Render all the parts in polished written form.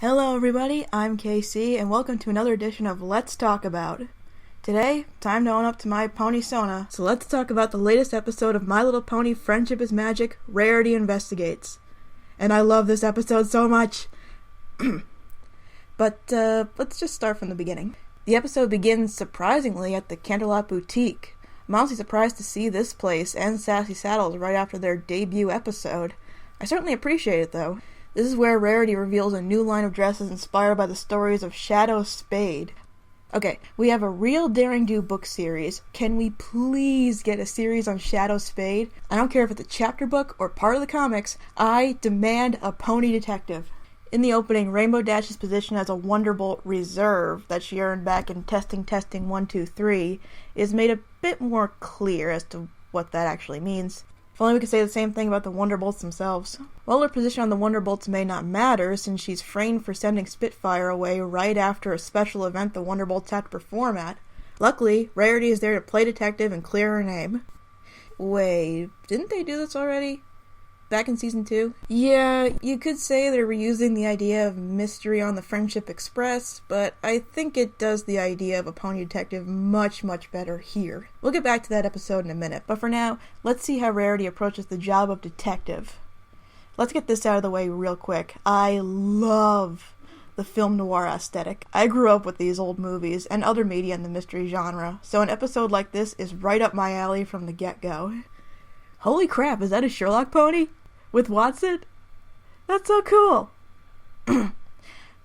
Hello everybody, I'm KC, and welcome to another edition of Let's Talk About. Today, time to own up to my pony Sona, so let's talk about the latest episode of My Little Pony Friendship is Magic, Rarity Investigates. And I love this episode so much! But, let's just start from the beginning. The episode begins surprisingly at the Canterlot Boutique. I'm honestly surprised to see this place and Sassy Saddles right after their debut episode. I certainly appreciate it though. This is where Rarity reveals a new line of dresses inspired by the stories of Shadow Spade. Okay, we have a real Daring Do book series. Can we please get a series on Shadow Spade? I don't care if it's a chapter book or part of the comics, I demand a pony detective. In the opening, Rainbow Dash's position as a Wonderbolt Reserve that she earned back in Testing 1, 2, 3 is made a bit more clear as to what that actually means. If only we could say the same thing about the Wonderbolts themselves. While her position on the Wonderbolts may not matter, since she's framed for sending Spitfire away right after a special event the Wonderbolts have to perform at, luckily, Rarity is there to play detective and clear her name. Wait, didn't they do this already? Back in Season 2? Yeah, you could say they're reusing the idea of mystery on the Friendship Express, but I think it does the idea of a pony detective much, much better here. We'll get back to that episode in a minute, but for now, let's see how Rarity approaches the job of detective. Let's get this out of the way real quick. I love the film noir aesthetic. I grew up with these old movies and other media in the mystery genre, so an episode like this is right up my alley from the get-go. Holy crap, is that a Sherlock pony? With Watson? That's so cool!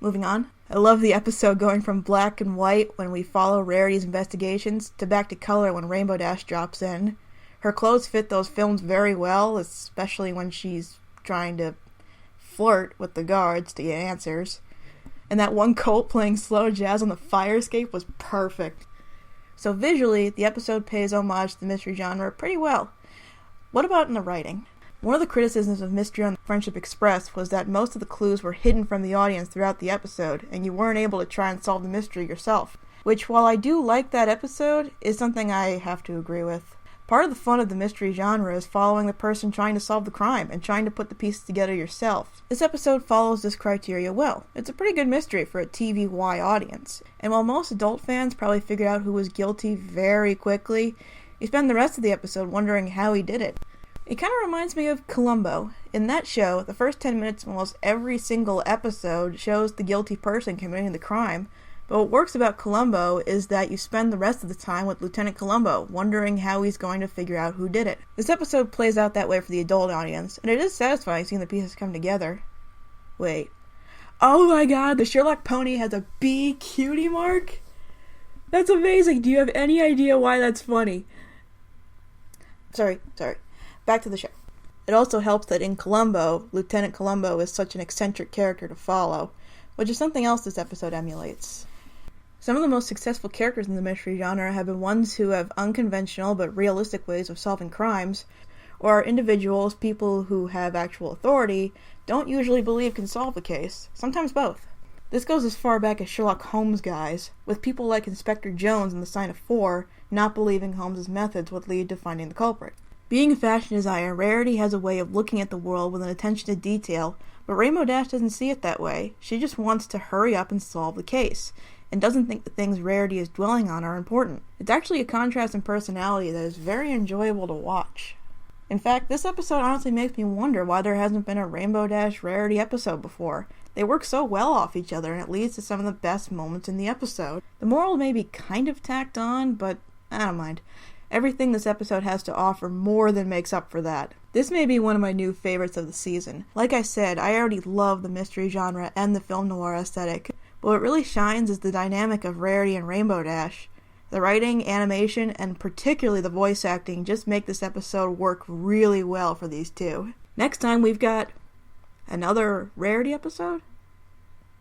Moving on. I love the episode going from black and white when we follow Rarity's investigations to back to color when Rainbow Dash drops in. Her clothes fit those films very well, especially when she's trying to flirt with the guards to get answers. And that one Colt playing slow jazz on the fire escape was perfect. So visually, the episode pays homage to the mystery genre pretty well. What about in the writing? One of the criticisms of Mystery on the Friendship Express was that most of the clues were hidden from the audience throughout the episode, and you weren't able to try and solve the mystery yourself. Which, while I do like that episode, is something I have to agree with. Part of the fun of the mystery genre is following the person trying to solve the crime, and trying to put the pieces together yourself. This episode follows this criteria well. It's a pretty good mystery for a TVY audience. And while most adult fans probably figured out who was guilty very quickly, you spend the rest of the episode wondering how he did it. It kind of reminds me of Columbo. In that show, the first 10 minutes of almost every single episode shows the guilty person committing the crime, but what works about Columbo is that you spend the rest of the time with Lieutenant Columbo, wondering how he's going to figure out who did it. This episode plays out that way for the adult audience, and it is satisfying seeing the pieces come together. Wait. Oh my god, the Sherlock pony has a B cutie mark? That's amazing! Do you have any idea why that's funny? Sorry. Back to the show. It also helps that in Columbo, Lieutenant Columbo is such an eccentric character to follow, which is something else this episode emulates. Some of the most successful characters in the mystery genre have been ones who have unconventional but realistic ways of solving crimes, or are individuals, people who have actual authority, don't usually believe can solve the case, sometimes both. This goes as far back as Sherlock Holmes guys, with people like Inspector Jones in The Sign of 4 not believing Holmes' methods would lead to finding the culprit. Being a fashion designer, Rarity has a way of looking at the world with an attention to detail, but Rainbow Dash doesn't see it that way. She just wants to hurry up and solve the case, and doesn't think the things Rarity is dwelling on are important. It's actually a contrast in personality that is very enjoyable to watch. In fact, this episode honestly makes me wonder why there hasn't been a Rainbow Dash Rarity episode before. They work so well off each other, and it leads to some of the best moments in the episode. The moral may be kind of tacked on, but I don't mind. Everything this episode has to offer more than makes up for that. This may be one of my new favorites of the season. Like I said, I already love the mystery genre and the film noir aesthetic, but what really shines is the dynamic of Rarity and Rainbow Dash. The writing, animation, and particularly the voice acting just make this episode work really well for these two. Next time we've got another Rarity episode?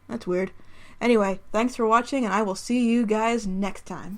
That's weird. Anyway, thanks for watching, and I will see you guys next time.